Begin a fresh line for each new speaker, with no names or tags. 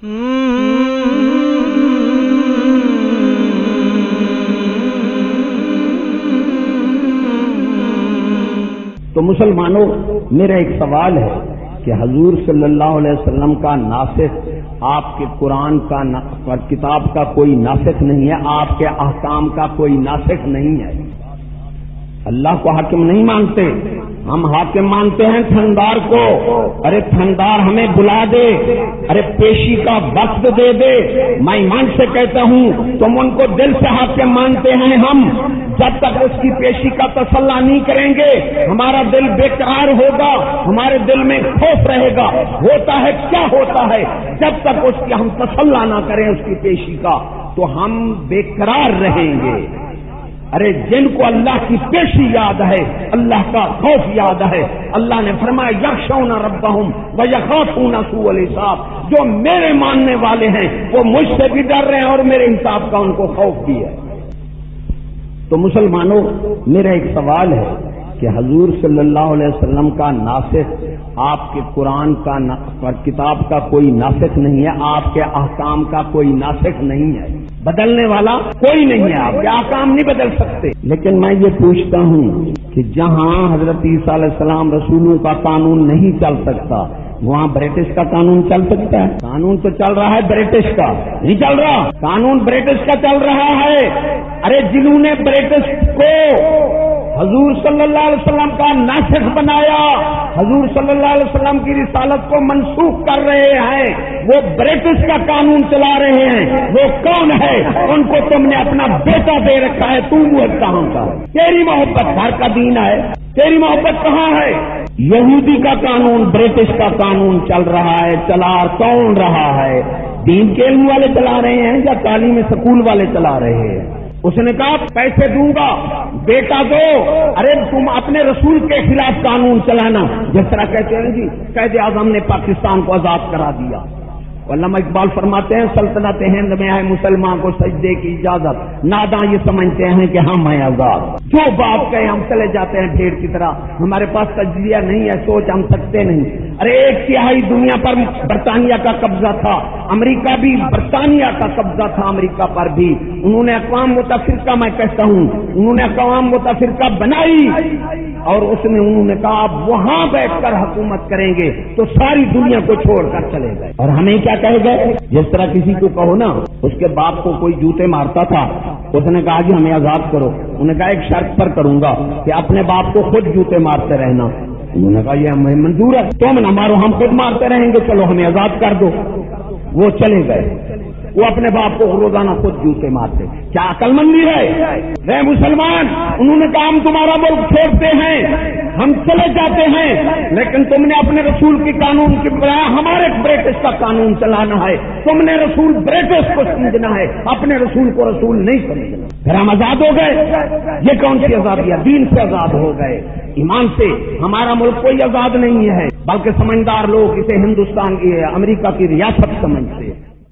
تو مسلمانوں، میرا ایک سوال ہے کہ حضور صلی اللہ علیہ وسلم کا ناسخ آپ کے قرآن کا کتاب کا کوئی ناسخ نہیں ہے، آپ کے احکام کا کوئی ناسخ نہیں ہے۔ اللہ کو حاکم نہیں مانتے، ہم حاکم مانتے ہیں تھندار کو۔ ارے تھندار ہمیں بلا دے، ارے پیشی کا وقت دے دے۔ میں ایمان سے کہتا ہوں تم ان کو دل سے حاکم مانتے ہیں، ہم جب تک اس کی پیشی کا تسلی نہیں کریں گے ہمارا دل بیقرار ہوگا، ہمارے دل میں خوف رہے گا۔ ہوتا ہے کیا ہوتا ہے، جب تک اس کی ہم تسلی نہ کریں اس کی پیشی کا تو ہم بیقرار رہیں گے۔ ارے جن کو اللہ کی پیشی یاد ہے، اللہ کا خوف یاد ہے، اللہ نے فرمایا یخشون ربہم ویخافون سوء الحساب، جو میرے ماننے والے ہیں وہ مجھ سے بھی ڈر رہے ہیں اور میرے حساب کا ان کو خوف بھی ہے۔ تو مسلمانوں، میرا ایک سوال ہے کہ حضور صلی اللہ علیہ وسلم کا ناسخ آپ کے قرآن کا کتاب کا کوئی ناسخ نہیں ہے، آپ کے احکام کا کوئی ناسخ نہیں ہے، بدلنے والا کوئی نہیں ہے، آپ کے احکام نہیں بدل سکتے۔ لیکن میں یہ پوچھتا ہوں کہ جہاں حضرت عیسیٰ علیہ السلام رسولوں کا قانون نہیں چل سکتا وہاں برٹش کا قانون چل سکتا ہے؟ قانون تو چل رہا ہے برٹش کا، نہیں چل رہا، قانون برٹش کا چل رہا ہے۔ ارے جنہوں نے برٹش کو حضور صلی اللہ علیہ وسلم کا ناسخ بنایا، حضور صلی اللہ علیہ وسلم کی رسالت کو منسوخ کر رہے ہیں، وہ برٹش کا قانون چلا رہے ہیں، وہ کون ہے؟ ان کو تم نے اپنا بیٹا دے رکھا ہے، تو وہ کہاں کا؟ تیری محبت گھر کا دین ہے، تیری محبت کہاں ہے؟ یہودی کا قانون برٹش کا قانون چل رہا ہے، چلا کون رہا ہے؟ دین کے علم والے چلا رہے ہیں یا تعلیم سکول والے چلا رہے ہیں؟ اس نے کہا پیسے دوں گا، بیٹا دو۔ ارے تم اپنے رسول کے خلاف قانون چلانا، جس طرح کہتے ہیں جی قائد اعظم نے پاکستان کو آزاد کرا دیا۔ علامہ اقبال فرماتے ہیں سلطنت ہند میں ہے مسلمان کو سجدے کی اجازت، ناداں یہ سمجھتے ہیں کہ ہم ہیں آزاد۔ جو باپ کہے ہم چلے جاتے ہیں بھیڑ کی طرح، ہمارے پاس تجزیہ نہیں ہے، سوچ ہم سکتے نہیں۔ ارے ایک تہائی دنیا پر برطانیہ کا قبضہ تھا، امریکہ بھی برطانیہ کا قبضہ تھا، امریکہ پر بھی انہوں نے اقوام متفرقہ، میں کہتا ہوں انہوں نے اقوام متفرقہ بنائی اور انہوں نے کہا آپ وہاں بیٹھ کر حکومت کریں گے، تو ساری دنیا کو چھوڑ کر چلے گئے۔ اور ہمیں کیا کہے گئے؟ جس طرح کسی کو کہو نا اس کے باپ کو کوئی جوتے مارتا تھا، اس نے کہا جی ہمیں آزاد کرو، انہوں نے کہا ایک شرط پر کروں گا کہ اپنے باپ کو خود جوتے مارتے رہنا۔ انہوں نے کہا یہ ہمیں منظور ہے، تم نہ مارو ہم خود مارتے رہیں گے، چلو ہمیں آزاد کر دو۔ وہ چلے گئے، وہ اپنے باپ کو روزانہ خود جوتے مارتے۔ کیا عقل مندی ہے؟ اے مسلمان، انہوں نے کہا ہم تمہارا ملک چھوڑتے ہیں، ہم چلے جاتے ہیں، لیکن تم نے اپنے رسول کی قانون کی بجائے ہمارے برٹش کا قانون چلانا ہے، تم نے رسول برٹش کو سمجھنا ہے، اپنے رسول کو رسول نہیں سمجھنا۔ پھر ہم آزاد ہو گئے۔ یہ کون سی آزادی ہے؟ دین سے آزاد ہو گئے، ایمان سے۔ ہمارا ملک کوئی آزاد نہیں ہے، بلکہ سمجھدار لوگ اسے ہندوستان کی امریکہ کی ریاست سمجھتے ہیں۔